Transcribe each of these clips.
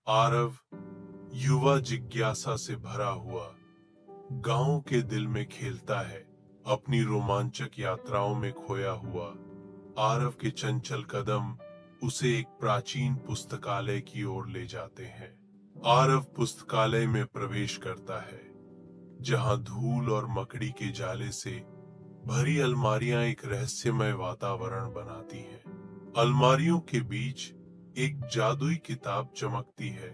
आरव युवा जिज्ञासा से भरा हुआ गांव के दिल में खेलता है। अपनी रोमांचक यात्राओं में खोया हुआ आरव के चंचल कदम उसे एक प्राचीन पुस्तकालय की ओर ले जाते हैं। आरव पुस्तकालय में प्रवेश करता है, जहां धूल और मकड़ी के जाले से भरी अलमारियां एक रहस्यमय वातावरण बनाती हैं। अलमारियों के बीच एक जादुई किताब चमकती है,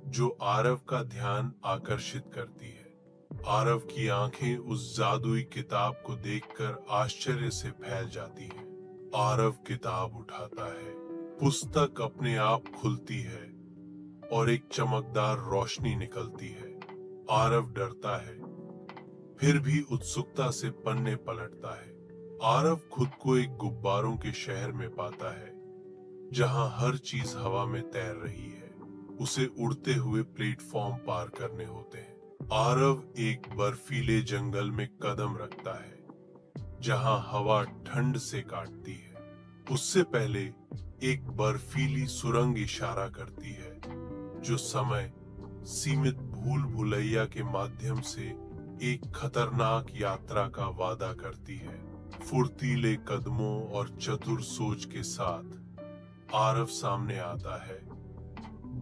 जो आरव का ध्यान आकर्षित करती है। आरव की आंखें उस जादुई किताब को देखकर आश्चर्य से फैल जाती हैं। आरव किताब उठाता है, पुस्तक अपने आप खुलती है और एक चमकदार रोशनी निकलती है। आरव डरता है, फिर भी उत्सुकता से पन्ने पलटता है। आरव खुद को एक गुब्बारों के शहर में पाता है, जहां हर चीज हवा में तैर रही है। उसे उड़ते हुए प्लेटफॉर्म पार करने होते हैं। आरव एक बर्फीले जंगल में कदम रखता है, जहां हवा ठंड से काटती है। उससे पहले एक बर्फीली सुरंग इशारा करती है, जो समय सीमित भूल भुलैया के माध्यम से एक खतरनाक यात्रा का वादा करती है। फुर्तीले कदमों और चतुर सोच के साथ आरव सामने आता है,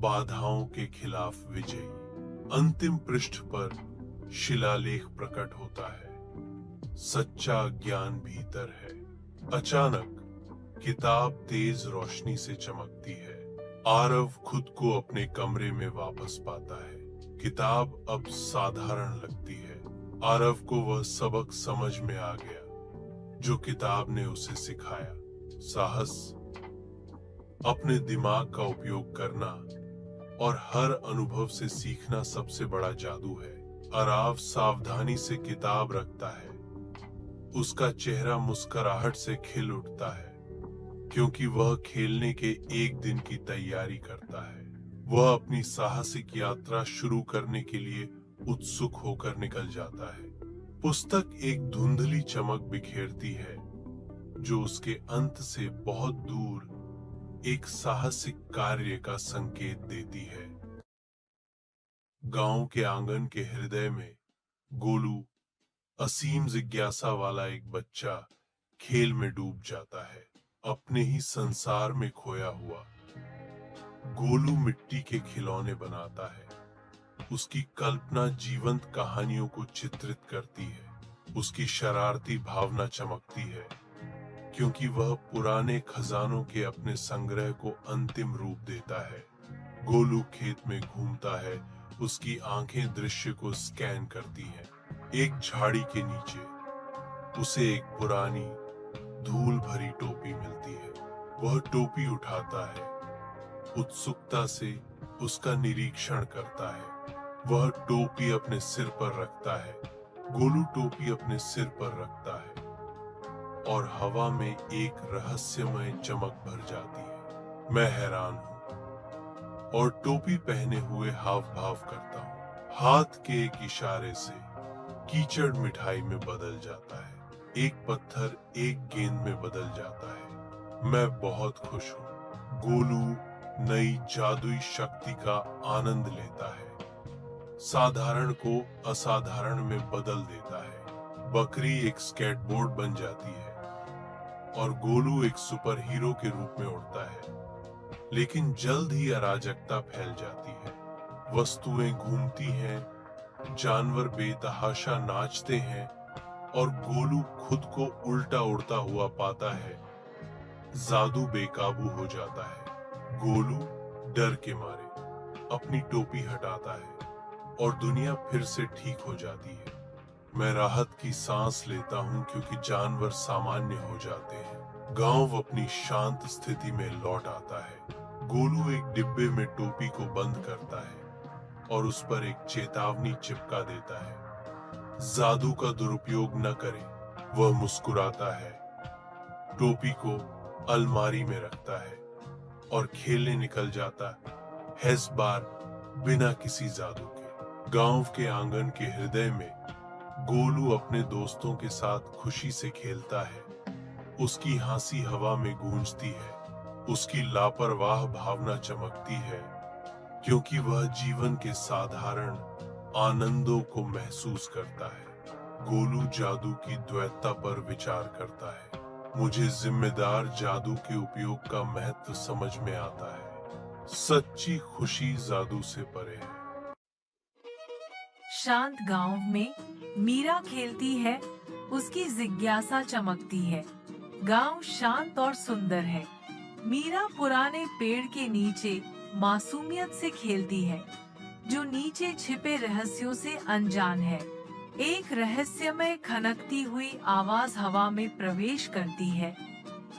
बाधाओं के खिलाफ विजयी। अंतिम पृष्ठ पर शिलालेख प्रकट होता है, सच्चा ज्ञान भीतर है। अचानक किताब तेज रोशनी से चमकती है। आरव खुद को अपने कमरे में वापस पाता है। किताब अब साधारण लगती है। आरव को वह सबक समझ में आ गया जो किताब ने उसे सिखाया। साहस, अपने दिमाग का उपयोग करना और हर अनुभव से सीखना सबसे बड़ा जादू है। आरव सावधानी से किताब रखता है। उसका चेहरा मुस्कुराहट से खिल उठता है, क्योंकि वह खेलने के एक दिन की तैयारी करता है। वह अपनी साहसिक यात्रा शुरू करने के लिए उत्सुक होकर निकल जाता है। पुस्तक एक धुंधली चमक बिखेरती है, जो उसके अंत से बहुत दूर एक साहसिक कार्य का संकेत देती है। गांव के आंगन के हृदय में गोलू, असीम जिज्ञासा वाला एक बच्चा, खेल में डूब जाता है, अपने ही संसार में खोया हुआ। गोलू मिट्टी के खिलौने बनाता है। उसकी कल्पना जीवंत कहानियों को चित्रित करती है। उसकी शरारती भावना चमकती है, क्योंकि वह पुराने खजानों के अपने संग्रह को अंतिम रूप देता है। गोलू खेत में घूमता है, उसकी आंखें दृश्य को स्कैन करती हैं। एक झाड़ी के नीचे उसे एक पुरानी धूल भरी टोपी मिलती है। वह टोपी उठाता है, उत्सुकता से उसका निरीक्षण करता है। वह टोपी अपने सिर पर रखता है। गोलू टोपी अपने सिर पर रखता है और हवा में एक रहस्यमय चमक भर जाती है। मैं हैरान हूं और टोपी पहने हुए हाव भाव करता हूं। हाथ के एक इशारे से कीचड़ मिठाई में बदल जाता है। एक पत्थर एक गेंद में बदल जाता है। मैं बहुत खुश हूं। गोलू नई जादुई शक्ति का आनंद लेता है, साधारण को असाधारण में बदल देता है। बकरी एक स्केटबोर्ड बन जाती है और गोलू एक सुपर हीरो के रूप में उड़ता है। लेकिन जल्द ही अराजकता फैल जाती है। वस्तुएं घूमती हैं, जानवर बेतहाशा नाचते हैं और गोलू खुद को उल्टा उड़ता हुआ पाता है। जादू बेकाबू हो जाता है। गोलू डर के मारे अपनी टोपी हटाता है और दुनिया फिर से ठीक हो जाती है। मैं राहत की सांस लेता हूं, क्योंकि जानवर सामान्य हो जाते हैं। गांव अपनी शांत स्थिति में लौट आता है। गोलू एक डिब्बे में टोपी को बंद करता है और उस पर एक चेतावनी चिपका देता है, जादू का दुरुपयोग न करें। वह मुस्कुराता है, टोपी को अलमारी में रखता है और खेलने निकल जाता है, इस बार बिना किसी जादू के। गांव के आंगन के हृदय में गोलू अपने दोस्तों के साथ खुशी से खेलता है। उसकी हंसी हवा में गूंजती है, उसकी लापरवाह भावना चमकती है क्योंकि वह जीवन के साधारण आनंदों को महसूस करता है। गोलू जादू की द्वैतता पर विचार करता है। मुझे जिम्मेदार जादू के उपयोग का महत्व समझ में आता है। सच्ची खुशी जादू से परे है। शांत गांव में मीरा खेलती है, उसकी जिज्ञासा चमकती है। गांव शांत और सुंदर है। मीरा पुराने पेड़ के नीचे मासूमियत से खेलती है, जो नीचे छिपे रहस्यों से अनजान है। एक रहस्यमय खनकती हुई आवाज हवा में प्रवेश करती है,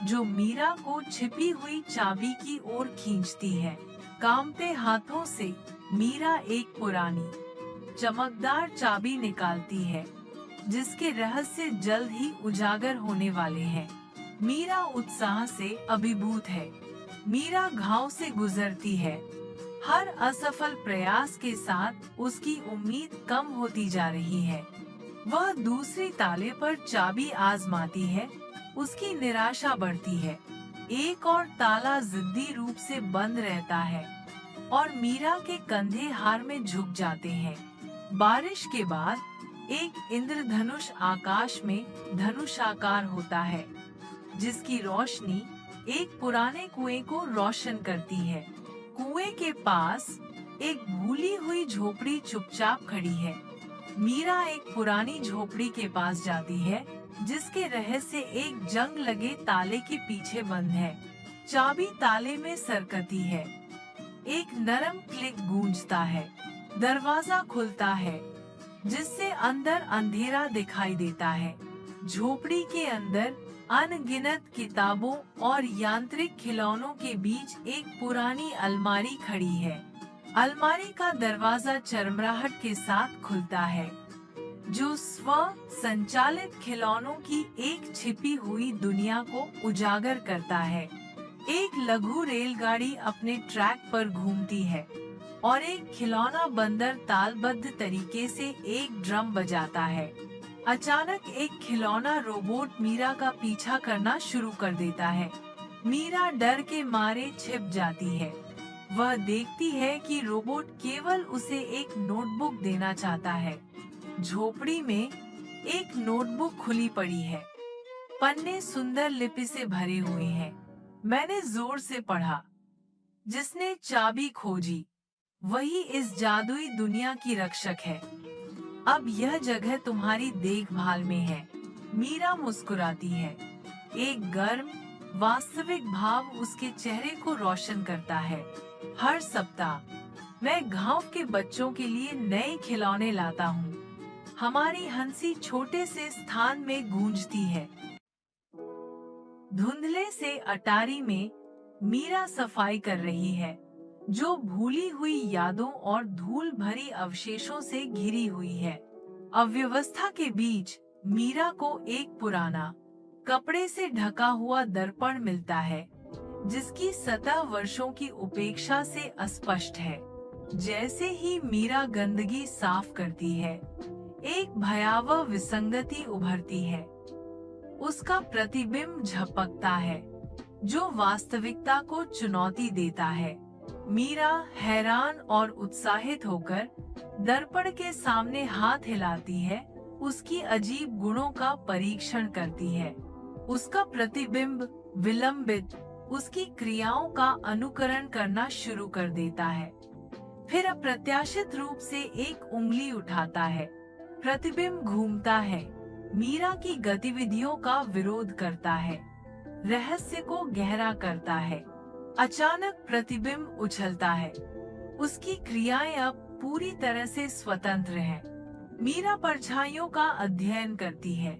जो मीरा को छिपी हुई चाबी की ओर खींचती है। कांपते हाथों से मीरा एक पुरानी चमकदार चाबी निकालती है, जिसके रहस्य जल्द ही उजागर होने वाले हैं। मीरा उत्साह से अभिभूत है। मीरा घाव से गुजरती है। हर असफल प्रयास के साथ उसकी उम्मीद कम होती जा रही है। वह दूसरी ताले पर चाबी आजमाती है। उसकी निराशा बढ़ती है। एक और ताला जिद्दी रूप से बंद रहता है और मीरा के कंधे हार में झुक जाते हैं। बारिश के बाद एक इंद्रधनुष आकाश में धनुषाकार होता है, जिसकी रोशनी एक पुराने कुएं को रोशन करती है। कुएं के पास एक भूली हुई झोपड़ी चुपचाप खड़ी है। मीरा एक पुरानी झोपड़ी के पास जाती है, जिसके रहस्य एक जंग लगे ताले के पीछे बंद है। चाबी ताले में सरकती है। एक नरम क्लिक गूंजता है। दरवाजा खुलता है, जिससे अंदर अंधेरा दिखाई देता है। झोपड़ी के अंदर अनगिनत किताबों और यांत्रिक खिलौनों के बीच एक पुरानी अलमारी खड़ी है। अलमारी का दरवाजा चरमराहट के साथ खुलता है, जो स्व संचालित खिलौनों की एक छिपी हुई दुनिया को उजागर करता है। एक लघु रेलगाड़ी अपने ट्रैक पर घूमती है और एक खिलौना बंदर तालबद्ध तरीके से एक ड्रम बजाता है। अचानक एक खिलौना रोबोट मीरा का पीछा करना शुरू कर देता है। मीरा डर के मारे छिप जाती है। वह देखती है कि रोबोट केवल उसे एक नोटबुक देना चाहता है। झोपड़ी में एक नोटबुक खुली पड़ी है। पन्ने सुंदर लिपि से भरे हुए हैं। मैंने जोर से पढ़ा। जिसने चाबी खोजी, वही इस जादुई दुनिया की रक्षक है। अब यह जगह तुम्हारी देखभाल में है। मीरा मुस्कुराती है। एक गर्म, वास्तविक भाव उसके चेहरे को रोशन करता है। हर सप्ताह मैं गांव के बच्चों के लिए नए खिलौने लाता हूँ। हमारी हंसी छोटे से स्थान में गूंजती है। धुंधले से अटारी में मीरा सफाई कर रही है, जो भूली हुई यादों और धूल भरी अवशेषों से घिरी हुई है। अव्यवस्था के बीच मीरा को एक पुराना, कपड़े से ढका हुआ दर्पण मिलता है, जिसकी सतह वर्षों की उपेक्षा से अस्पष्ट है। जैसे ही मीरा गंदगी साफ करती है, एक भयावह विसंगति उभरती है। उसका प्रतिबिंब झपकता है, जो वास्तविकता को चुनौती देता है। मीरा हैरान और उत्साहित होकर दर्पण के सामने हाथ हिलाती है, उसकी अजीब गुणों का परीक्षण करती है। उसका प्रतिबिंब विलंबित, उसकी क्रियाओं का अनुकरण करना शुरू कर देता है। फिर अप्रत्याशित रूप से एक उंगली उठाता है। प्रतिबिंब घूमता है, मीरा की गतिविधियों का विरोध करता है, रहस्य को गहरा करता है। अचानक प्रतिबिंब उछलता है। उसकी क्रियाएं अब पूरी तरह से स्वतंत्र हैं। मीरा परछाइयों का अध्ययन करती है,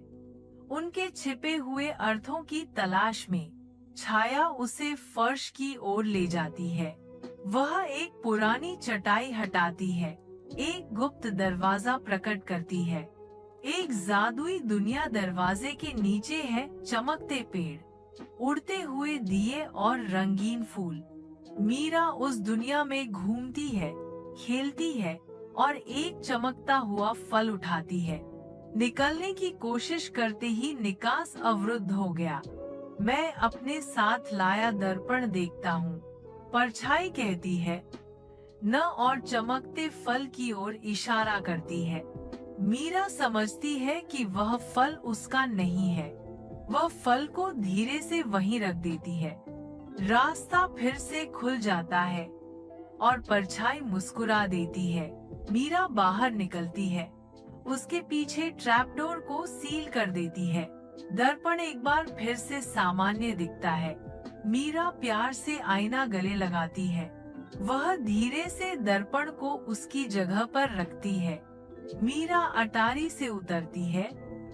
उनके छिपे हुए अर्थों की तलाश में। छाया उसे फर्श की ओर ले जाती है। वह एक पुरानी चटाई हटाती है, एक गुप्त दरवाजा प्रकट करती है। एक जादुई दुनिया दरवाजे के नीचे है। चमकते पेड़, उड़ते हुए दिए और रंगीन फूल। मीरा उस दुनिया में घूमती है, खेलती है और एक चमकता हुआ फल उठाती है। निकलने की कोशिश करते ही निकास अवरुद्ध हो गया। मैं अपने साथ लाया दर्पण देखता हूँ। परछाई कहती है, न और चमकते फल की ओर इशारा करती है। मीरा समझती है कि वह फल उसका नहीं है। वह फल को धीरे से वहीं रख देती है। रास्ता फिर से खुल जाता है और परछाई मुस्कुरा देती है। मीरा बाहर निकलती है। उसके पीछे ट्रैपडोर को सील कर देती है। दर्पण एक बार फिर से सामान्य दिखता है। मीरा प्यार से आईना गले लगाती है। वह धीरे से दर्पण को उसकी जगह पर रखती है। मीरा अटारी से उतरती है।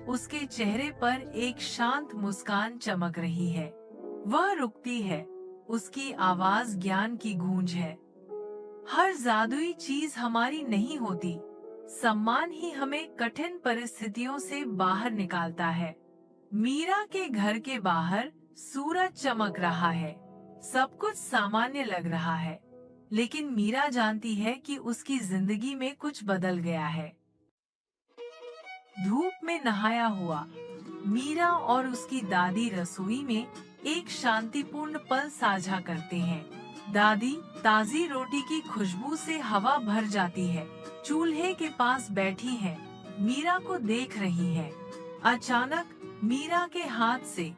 उसके चेहरे पर एक शांत मुस्कान चमक रही है। वह रुकती है। उसकी आवाज ज्ञान की गूंज है। हर जादुई चीज हमारी नहीं होती। सम्मान ही हमें कठिन परिस्थितियों से बाहर निकालता है। मीरा के घर के बाहर सूरज चमक रहा है। सब कुछ सामान्य लग रहा है, लेकिन मीरा जानती है कि उसकी जिंदगी में कुछ बदल गया है। धूप में नहाया हुआ मीरा और उसकी दादी रसोई में एक शांतिपूर्ण पल साझा करते हैं। दादी ताजी रोटी की खुशबू से हवा भर जाती है। चूल्हे के पास बैठी है, मीरा को देख रही है। अचानक मीरा के हाथ से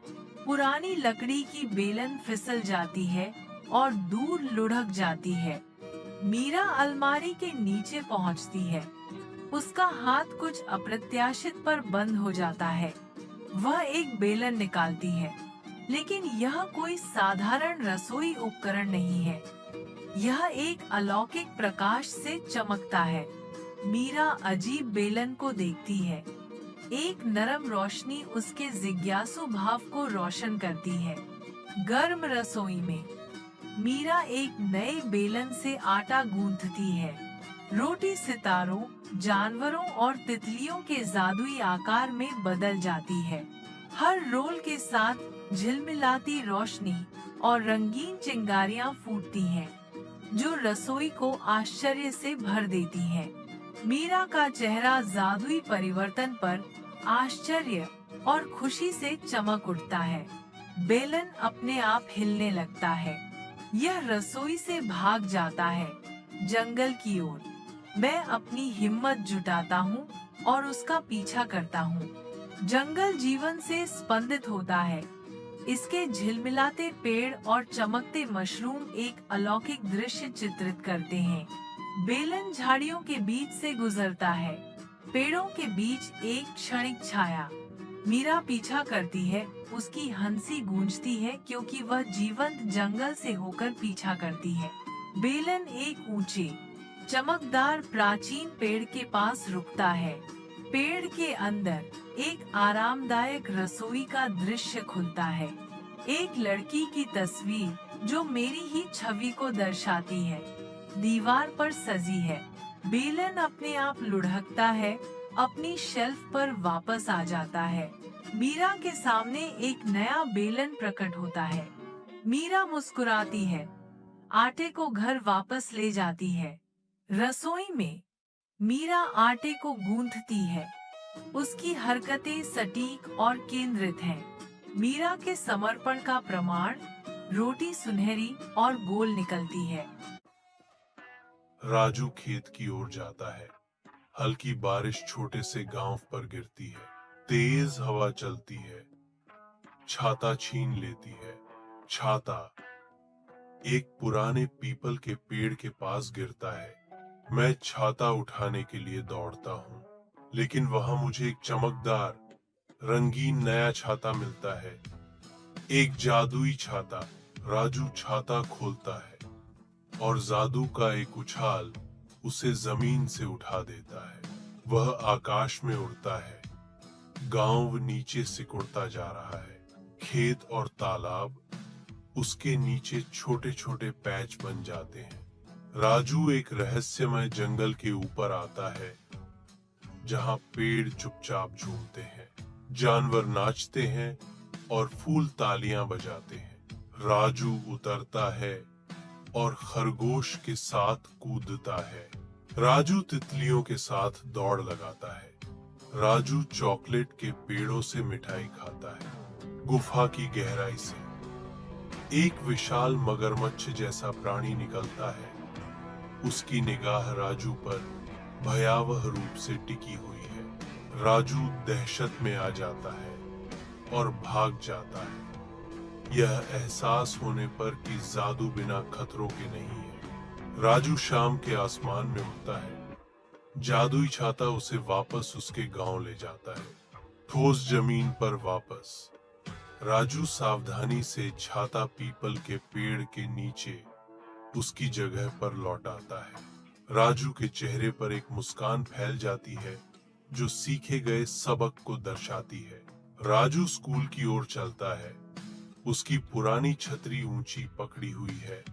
पुरानी लकड़ी की बेलन फिसल जाती है और दूर लुढ़क जाती है। मीरा अलमारी के नीचे पहुंचती है। उसका हाथ कुछ अप्रत्याशित पर बंद हो जाता है। वह एक बेलन निकालती है, लेकिन यह कोई साधारण रसोई उपकरण नहीं है। यह एक अलौकिक प्रकाश से चमकता है। मीरा अजीब बेलन को देखती है। एक नरम रोशनी उसके जिज्ञासु भाव को रोशन करती है। गर्म रसोई में मीरा एक नए बेलन से आटा गूंथती है। रोटी सितारों, जानवरों और तितलियों के जादुई आकार में बदल जाती है। हर रोल के साथ झिलमिलाती रोशनी और रंगीन चिंगारियां फूटती हैं, जो रसोई को आश्चर्य से भर देती हैं। मीरा का चेहरा जादुई परिवर्तन पर आश्चर्य और खुशी से चमक उठता है। बेलन अपने आप हिलने लगता है। यह रसोई से भाग जाता है, जंगल की ओर। मैं अपनी हिम्मत जुटाता हूँ और उसका पीछा करता हूँ। जंगल जीवन से स्पंदित होता है। इसके झिलमिलाते पेड़ और चमकते मशरूम एक अलौकिक दृश्य चित्रित करते हैं। बेलन झाड़ियों के बीच से गुजरता है। पेड़ों के बीच एक क्षणिक छाया। मीरा पीछा करती है। उसकी हंसी गूंजती है क्योंकि वह जीवंत जंगल से होकर पीछा करती है। बेलन एक ऊंचे, चमकदार प्राचीन पेड़ के पास रुकता है। पेड़ के अंदर एक आरामदायक रसोई का दृश्य खुलता है। एक लड़की की तस्वीर जो मेरी ही छवि को दर्शाती है, दीवार पर सजी है। बेलन अपने आप लुढ़कता है, अपनी शेल्फ पर वापस आ जाता है। मीरा के सामने एक नया बेलन प्रकट होता है। मीरा मुस्कुराती है, आटे को घर वापस ले जाती है। रसोई में मीरा आटे को गूंथती है। उसकी हरकतें सटीक और केंद्रित हैं। मीरा के समर्पण का प्रमाण। रोटी सुनहरी और गोल निकलती है। राजू खेत की ओर जाता है। हल्की बारिश छोटे से गांव पर गिरती है। तेज हवा चलती है। छाता छीन लेती है। छाता एक पुराने पीपल के पेड़ के पास गिरता है। मैं छाता उठाने के लिए दौड़ता हूँ, लेकिन वहां मुझे एक चमकदार, रंगीन नया छाता मिलता है। एक जादुई छाता। राजू छाता खोलता है और जादू का एक उछाल उसे जमीन से उठा देता है। वह आकाश में उड़ता है। गांव नीचे सिकुड़ता जा रहा है। खेत और तालाब उसके नीचे छोटे छोटे पैच बन जाते हैं। राजू एक रहस्यमय जंगल के ऊपर आता है, जहां पेड़ चुपचाप झूमते हैं, जानवर नाचते हैं और फूल तालियां बजाते हैं। राजू उतरता है और खरगोश के साथ कूदता है। राजू तितलियों के साथ दौड़ लगाता है। राजू चॉकलेट के पेड़ों से मिठाई खाता है। गुफा की गहराई से एक विशाल मगरमच्छ जैसा प्राणी निकलता है। उसकी निगाह राजू पर भयावह रूप से टिकी हुई है। राजू दहशत में आ जाता है और भाग जाता है, यह एहसास होने पर कि जादू बिना खतरों के नहीं है। राजू शाम के आसमान में उड़ता है। जादुई छाता उसे वापस उसके गांव ले जाता है। ठोस जमीन पर वापस राजू सावधानी से छाता पीपल के पेड़ के नीचे उसकी जगह पर लौट आता है। राजू के चेहरे पर एक मुस्कान फैल जाती है जो सीखे गए सबक को दर्शाती है। राजू स्कूल की ओर चलता है। उसकी पुरानी छतरी ऊंची पकड़ी हुई है।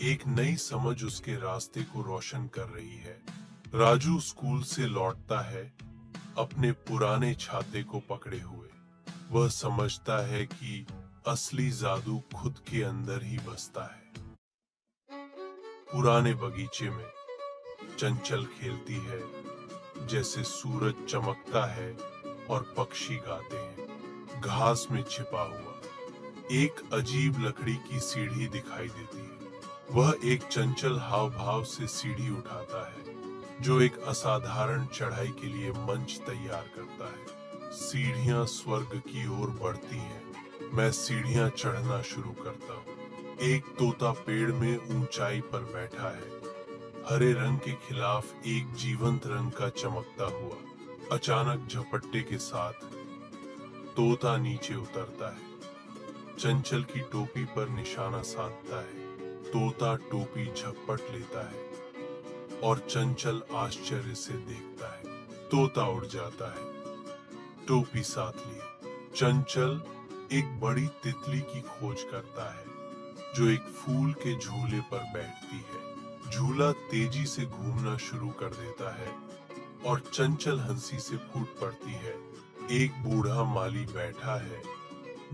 एक नई समझ उसके रास्ते को रोशन कर रही है। राजू स्कूल से लौटता है अपने पुराने छाते को पकड़े हुए। वह समझता है कि असली जादू खुद के अंदर ही बसता है। पुराने बगीचे में चंचल खेलती है, जैसे सूरज चमकता है और पक्षी गाते हैं। घास में छिपा हुआ एक अजीब लकड़ी की सीढ़ी दिखाई देती है। वह एक चंचल हाव भाव से सीढ़ी उठाता है, जो एक असाधारण चढ़ाई के लिए मंच तैयार करता है। सीढ़ियां स्वर्ग की ओर बढ़ती हैं। मैं सीढ़ियां चढ़ना शुरू करता हूँ। एक तोता पेड़ में ऊंचाई पर बैठा है, हरे रंग के खिलाफ एक जीवंत रंग का चमकता हुआ। अचानक झपट्टे के साथ तोता नीचे उतरता है। चंचल की टोपी पर निशाना साधता है। तोता टोपी झपट लेता है और चंचल आश्चर्य से देखता है। तोता उड़ जाता है, टोपी साथ लिए। चंचल एक बड़ी तितली की खोज करता है, जो एक फूल के झूले पर बैठती है। झूला तेजी से घूमना शुरू कर देता है और चंचल हंसी से फूट पड़ती है। एक बूढ़ा माली बैठा है,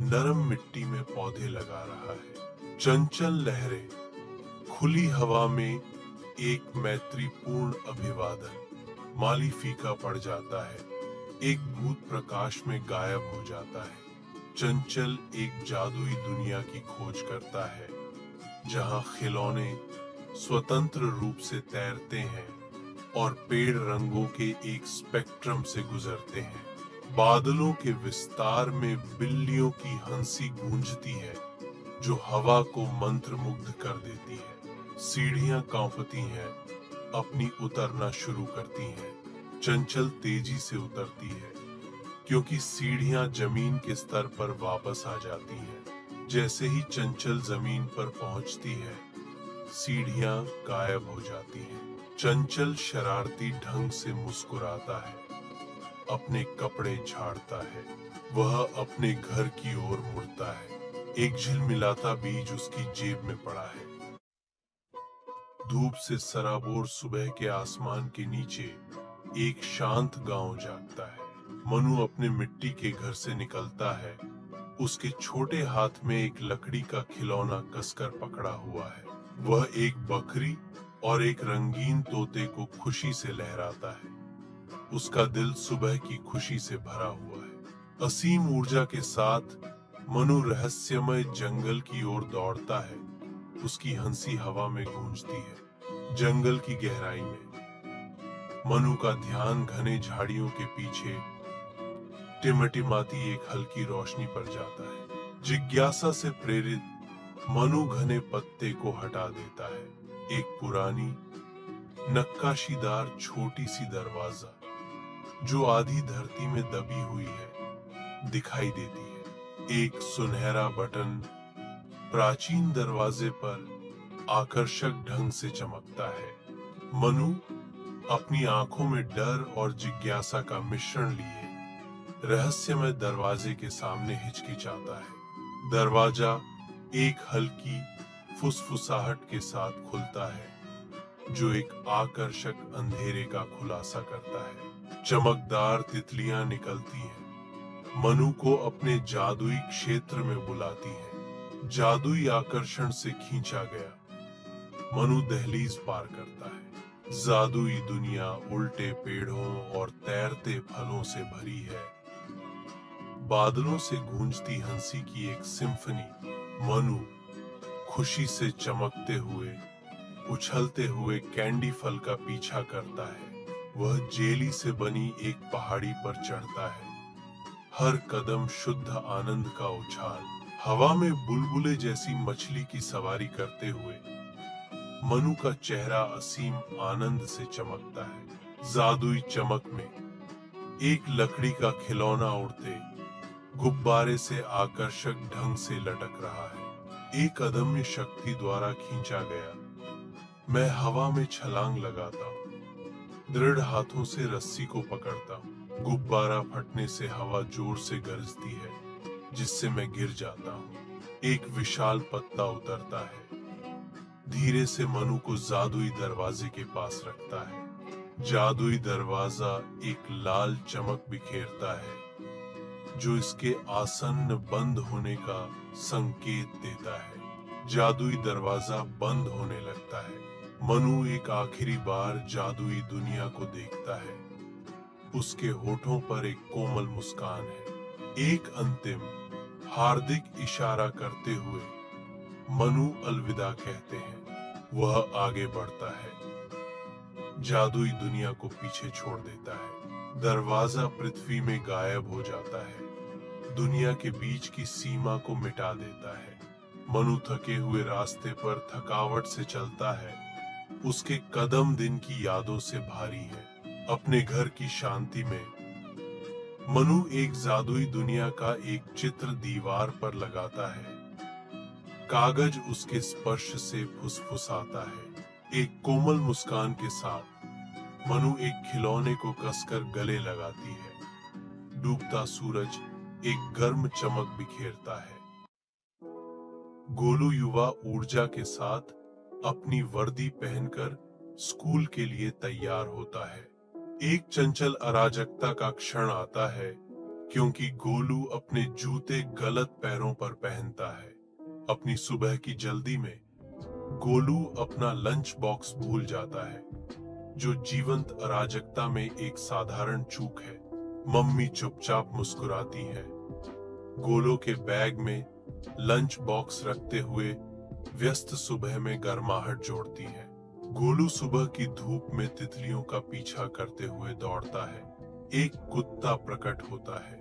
नरम मिट्टी में पौधे लगा रहा है। चंचल लहरें, खुली हवा में एक मैत्रीपूर्ण अभिवादन। माली फीका पड़ जाता है, एक भूत प्रकाश में गायब हो जाता है। चंचल एक जादुई दुनिया की खोज करता है, जहां खिलौने स्वतंत्र रूप से तैरते हैं और पेड़ रंगों के एक स्पेक्ट्रम से गुजरते हैं। बादलों के विस्तार में बिल्लियों की हंसी गूंजती है, जो हवा को मंत्रमुग्ध कर देती है। सीढ़ियां कांपती हैं, अपनी उतरना शुरू करती हैं। चंचल तेजी से उतरती है, क्योंकि सीढ़ियां जमीन के स्तर पर वापस आ जाती हैं। जैसे ही चंचल जमीन पर पहुंचती है, सीढ़ियां गायब हो जाती हैं। चंचल शरारती ढंग से मुस्कुराता है, अपने कपड़े झाड़ता है। वह अपने घर की ओर मुड़ता है। एक झिलमिलाता बीज उसकी जेब में पड़ा है। धूप से सराबोर सुबह के आसमान के नीचे एक शांत गांव जागता है। मनु अपने मिट्टी के घर से निकलता है। उसके छोटे हाथ में एक लकड़ी का खिलौना कसकर पकड़ा हुआ है। वह एक बकरी और एक रंगीन तोते को खुशी से लहराता है। उसका दिल सुबह की खुशी से भरा हुआ है। असीम ऊर्जा के साथ मनु रहस्यमय जंगल की ओर दौड़ता है। उसकी हंसी हवा में गूंजती है। जंगल की गहराई में मनु का ध्यान घने झाड़ियों के पीछे टिमटिमाती एक हल्की रोशनी पर जाता है। जिज्ञासा से प्रेरित मनु घने पत्ते को हटा देता है। एक पुरानी नक्काशीदार छोटी सी दरवाजा, जो आधी धरती में दबी हुई है, दिखाई देती है। एक सुनहरा बटन प्राचीन दरवाजे पर आकर्षक ढंग से चमकता है। मनु अपनी आंखों में डर और जिज्ञासा का मिश्रण लिए रहस्यमय दरवाजे के सामने हिचकिचाता है। दरवाजा एक हल्की फुसफुसाहट के साथ खुलता है, जो एक आकर्षक अंधेरे का खुलासा करता है। चमकदार तितलियां निकलती हैं, मनु को अपने जादुई क्षेत्र में बुलाती हैं। जादुई आकर्षण से खींचा गया मनु दहलीज पार करता है। जादुई दुनिया उल्टे पेड़ों और तैरते फलों से भरी है। बादलों से गूंजती हंसी की एक सिम्फनी। मनु खुशी से चमकते हुए उछलते हुए कैंडी फल का पीछा करता है। वह जेली से बनी एक पहाड़ी पर चढ़ता है। हर कदम शुद्ध आनंद का उछाल। हवा में बुलबुले जैसी मछली की सवारी करते हुए मनु का चेहरा असीम आनंद से चमकता है। जादुई चमक में एक लकड़ी का खिलौना उड़ते गुब्बारे से आकर्षक ढंग से लटक रहा है। एक अदम्य शक्ति द्वारा खींचा गया। मैं हवा में छलांग लगाता हूँ, दृढ़ हाथों से रस्सी को पकड़ता हूँ। गुब्बारा फटने से हवा जोर से गरजती है, जिससे मैं गिर जाता हूँ। एक विशाल पत्ता उतरता है, धीरे से मनु को जादुई दरवाजे के पास रखता है। जादुई दरवाजा एक लाल चमक बिखेरता है, जो इसके आसन्न बंद होने का संकेत देता है। जादुई दरवाजा बंद होने लगता है। मनु एक आखिरी बार जादुई दुनिया को देखता है। उसके होठों पर एक कोमल मुस्कान है। एक अंतिम हार्दिक इशारा करते हुए मनु अलविदा कहते हैं। वह आगे बढ़ता है, जादुई दुनिया को पीछे छोड़ देता है। दरवाजा पृथ्वी में गायब हो जाता है, दुनिया के बीच की सीमा को मिटा देता है। मनु थके हुए रास्ते पर थकावट से चलता है। उसके कदम दिन की यादों से भारी है। अपने घर की शांति में मनु एक जादुई दुनिया का एक चित्र दीवार पर लगाता है। कागज उसके स्पर्श से फुसफुसाता है। एक कोमल मुस्कान के साथ मनु एक खिलौने को कसकर गले लगाती है। डूबता सूरज एक गर्म चमक बिखेरता है। गोलू युवा ऊर्जा के साथ अपनी वर्दी पहनकर स्कूल के लिए तैयार होता है। एक चंचल अराजकता का क्षण आता है, क्योंकि गोलू अपने जूते गलत पैरों पर पहनता है। अपनी सुबह की जल्दी में गोलू अपना लंच बॉक्स भूल जाता है, जो जीवंत अराजकता में एक साधारण चूक है। मम्मी चुपचाप मुस्कुराती है, गोलू के बैग में लंच बॉक्स रखते हुए व्यस्त सुबह में गर्माहट जोड़ती है। गोलू सुबह की धूप में तितलियों का पीछा करते हुए दौड़ता है। एक कुत्ता प्रकट होता है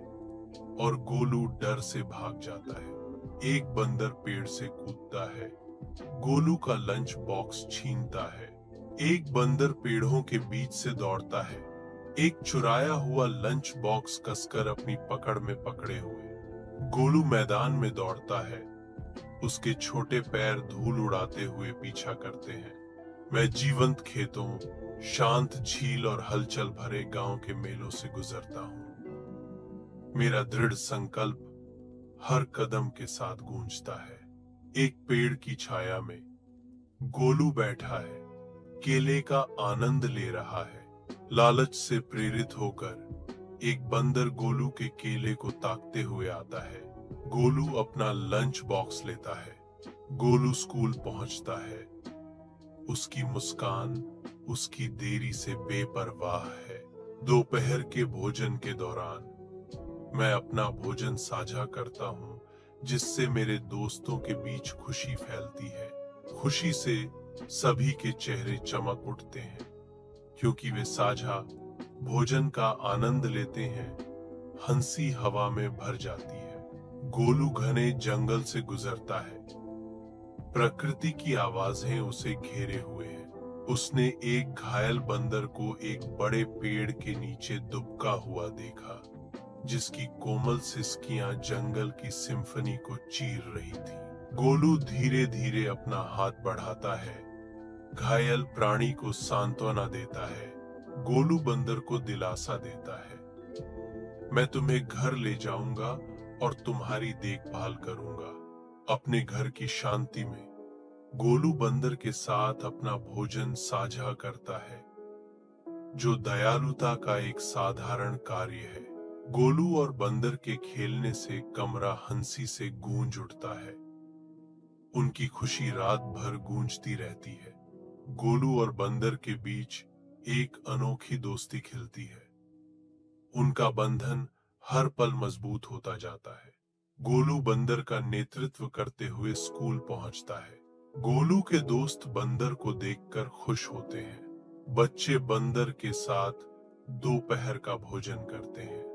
और गोलू डर से भाग जाता है। एक बंदर पेड़ से कूदता है, गोलू का लंच बॉक्स छीनता है। एक बंदर पेड़ों के बीच से दौड़ता है, एक चुराया हुआ लंच बॉक्स कसकर अपनी पकड़ में पकड़े हुए। गोलू मैदान में दौड़ता है, उसके छोटे पैर धूल उड़ाते हुए पीछा करते हैं। मैं जीवंत खेतों, शांत झील और हलचल भरे गांव के मेलों से गुजरता हूँ। मेरा दृढ़ संकल्प हर कदम के साथ गूंजता है। एक पेड़ की छाया में गोलू बैठा है, केले का आनंद ले रहा है। लालच से प्रेरित होकर एक बंदर गोलू के केले को ताकते हुए आता है। गोलू अपना लंच बॉक्स लेता है। गोलू स्कूल पहुंचता है। उसकी मुस्कान उसकी देरी से बेपरवाह है। दोपहर के भोजन के दौरान मैं अपना भोजन साझा करता हूँ, जिससे मेरे दोस्तों के बीच खुशी फैलती है। खुशी से सभी के चेहरे चमक उठते हैं, क्योंकि वे साझा भोजन का आनंद लेते हैं। हंसी हवा में भर जाती है। गोलू घने जंगल से गुजरता है। प्रकृति की आवाजें उसे घेरे हुए हैं। उसने एक घायल बंदर को एक बड़े पेड़ के नीचे दुबका हुआ देखा, जिसकी कोमल सिसकियां जंगल की सिम्फनी को चीर रही थी। गोलू धीरे धीरे अपना हाथ बढ़ाता है, घायल प्राणी को सांत्वना देता है। गोलू बंदर को दिलासा देता है, मैं तुम्हें घर ले जाऊंगा और तुम्हारी देखभाल करूंगा। अपने घर की शांति में गोलू बंदर के साथ अपना भोजन साझा करता है, जो दयालुता का एक साधारण कार्य है। गोलू और बंदर के खेलने से कमरा हंसी से गूंज उठता है। उनकी खुशी रात भर गूंजती रहती है। गोलू और बंदर के बीच एक अनोखी दोस्ती खिलती है। उनका बंधन हर पल मजबूत होता जाता है। गोलू बंदर का नेतृत्व करते हुए स्कूल पहुंचता है। गोलू के दोस्त बंदर को देखकर खुश होते हैं। बच्चे बंदर के साथ दोपहर का भोजन करते हैं।